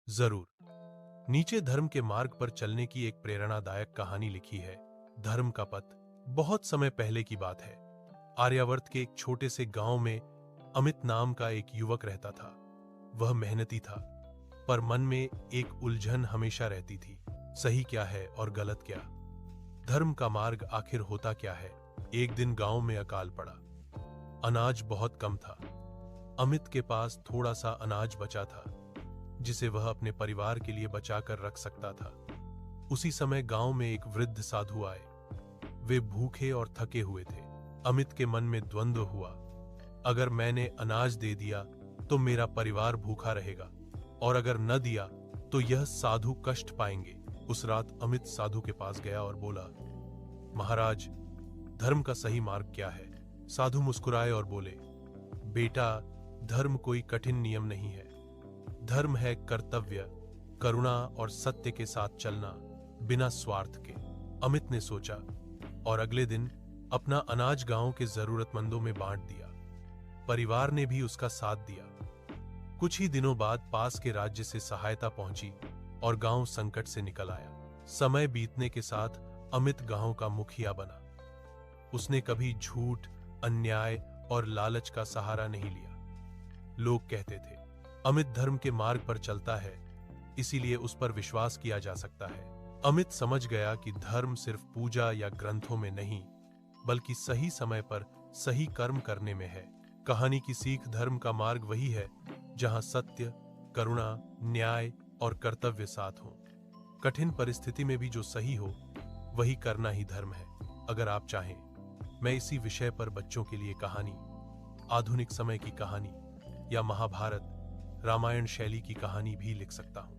जरूर। नीचे धर्म के मार्ग पर चलने की एक प्रेरणादायक कहानी लिखी है। धर्म का पथ। बहुत समय पहले की बात है। आर्यावर्त के एक छोटे से गांव में अमित नाम का एक युवक रहता था। वह मेहनती था, पर मन में एक उलझन हमेशा रहती थी। सही क्या है और गलत क्या? धर्म का मार्ग आखिर होता क्या है? एक दिन गांव में अकाल पड़ा। अनाज बहुत कम था। अमित के पास थोड़ा सा अनाज बचा था, जिसे वह अपने परिवार के लिए बचाकर रख सकता था। उसी समय गांव में एक वृद्ध साधु आए। वे भूखे और थके हुए थे। अमित के मन में द्वंद्व हुआ। अगर मैंने अनाज दे दिया तो मेरा परिवार भूखा रहेगा, और अगर न दिया तो यह साधु कष्ट पाएंगे। उस रात अमित साधु के पास गया और बोला, महाराज, धर्म का सही मार्ग क्या है? साधु मुस्कुराए और बोले, बेटा, धर्म कोई कठिन नियम नहीं है। धर्म है कर्तव्य, करुणा और सत्य के साथ चलना, बिना स्वार्थ के। अमित ने सोचा और अगले दिन अपना अनाज गांव के जरूरतमंदों में बांट दिया। परिवार ने भी उसका साथ दिया। कुछ ही दिनों बाद पास के राज्य से सहायता पहुंची और गांव संकट से निकल आया। समय बीतने के साथ अमित गांव का मुखिया बना। उसने कभी झूठ, अन्याय और लालच का सहारा नहीं लिया। लोग कहते थे, अमित धर्म के मार्ग पर चलता है, इसीलिए उस पर विश्वास किया जा सकता है। अमित समझ गया कि धर्म सिर्फ पूजा या ग्रंथों में नहीं, बल्कि सही समय पर सही कर्म करने में है। कहानी की सीख, धर्म का मार्ग वही है जहां सत्य, करुणा, न्याय और कर्तव्य साथ हों। कठिन परिस्थिति में भी जो सही हो वही करना ही धर्म है। अगर आप चाहें, मैं इसी विषय पर बच्चों के लिए कहानी, आधुनिक समय की कहानी या महाभारत, रामायण शैली की कहानी भी लिख सकता हूं।